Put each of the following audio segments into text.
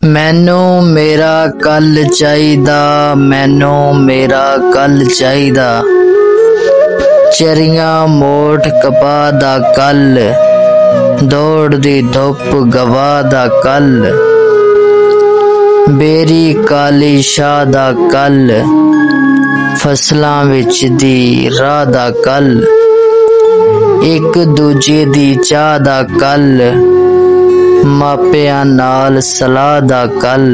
मैनू मेरा कल चाहीदा, मैनू मेरा कल चाहीदा। चरियां मोठ कपा दा कल, दौड़ दी धुप गवा दा कल। बेरी काली शाह दा कल, फसलां विच दी राह दा कल। एक दूजे दी चाह दा कल, मापियां नाल सलाह दा कल।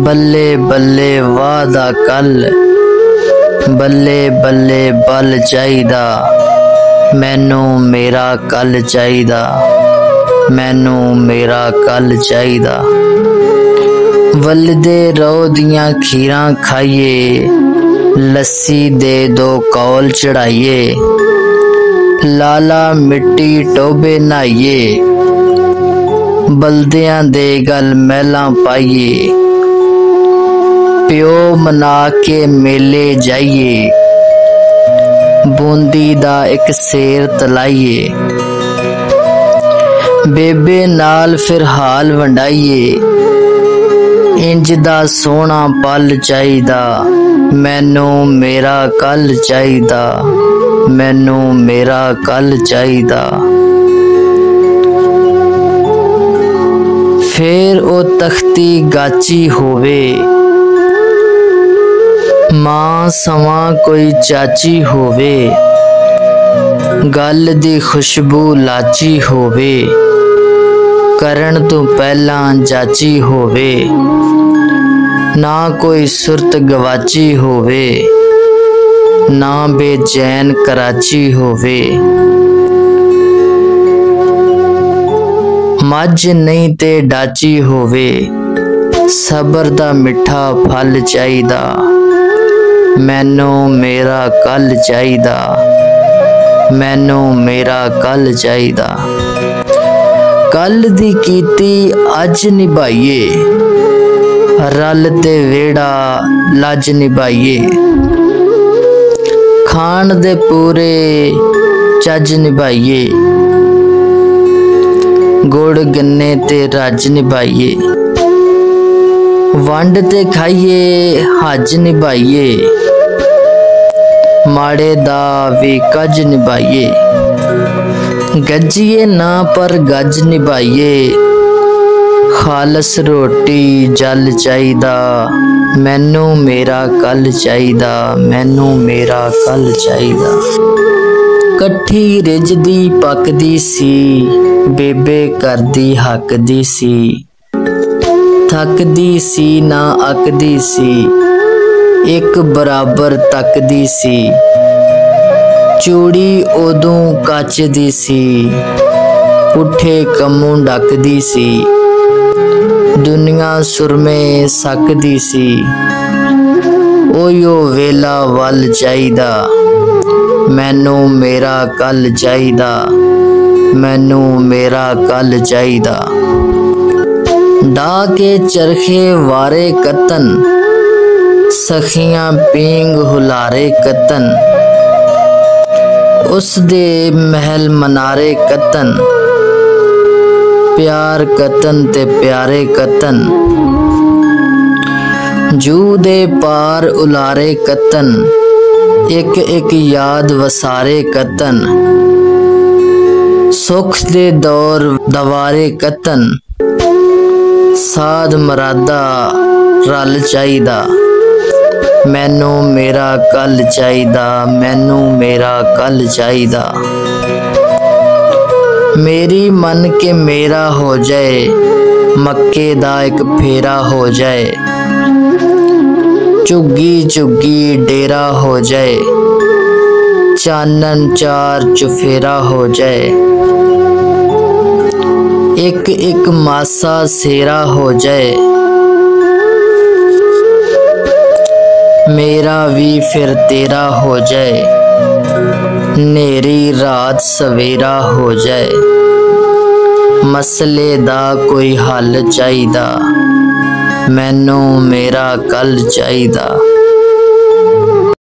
बल्ले बल्ले वाह दा कल, बल्ले बल्ले बल चाहीदा। मैनू मेरा कल चाहीदा, मैनू मेरा कल चाहीदा। वलदे रहो दियां खीरां खाइए, लस्सी दे दो कौल चढ़ाइए। लाला मिट्टी टोबे नहाइए, बलदियां दे गल महलां पाइए। प्यो मना के मेले जाइए, बूंदी दा एक सेर तलाइए। बेबे नाल फिर हाल वंडाइए, इंज दा सोहना पल चाहीदा। मैनू मेरा कल चाहीदा, मैनू मेरा कल चाहीदा। फिर ओ तख्ती गाची होवे, मां सवां कोई चाची होवे। गल दी खुशबू लाची होवे, करन तो पहला जाची होवे। ना कोई सुरत गवाची होवे, ना बेचैन कराची होवे। मझ नहीं ते डाची होवे, सबर दा मिठा फल चाहीदा। मैनू मेरा कल चाहीदा, मैनू मेरा कल चाहीदा। कल दी कीती अज निभाइए, रल ते वेड़ा लज निभाइए। खान दे पूरे चज निभाइए, गुड़ गन्ने ते रज निभाइए। वंड ते खाइए हज निभाइए, माड़े दा भी कज निभाइए। गजिए ना पर गज निभाइए, खालस रोटी जल चाहीदा। मैनू मेरा कल चाहीदा, मैनू मेरा कल चाहीदा। कट्ठी रिजदी पकदी सी, बेबे करदी हकदी सी। थकदी सी ना अकदी सी, एक बराबर तकदी सी। चूड़ी उदों कच दी सी, पुठे कम्मों डकदी सी। दुनिया सुरमे सकदी सी, ओयो वेला वल चाहीदा। मैनू मेरा कल चाहीदा, मैनू मेरा कल चाहीदा। डा के चरखे वारे कतन, सखियां पींग हुलारे कतन। उस दे महल मनारे कतन, प्यार कतन ते प्यारे कतन। जू दे पार उलारे कतन, एक एक याद वसारे कतन। सुख दे दौर दवारे कतन, साध मरादा रल चाहीदा। मैनू मेरा कल चाहीदा, मैनू मेरा कल चाहीदा। मेरी मन के मेरा हो जाए, मक्के दा एक फेरा हो जाए। चुगी चुगी डेरा हो जाए, चानन चार चुफेरा हो जाए। एक एक मासा सेरा हो जाए, मेरा भी फिर तेरा हो जाए। नेरी रात सवेरा हो जाए, मसले दा कोई हल चाहीदा। मैनू मेरा कल चाहीदा।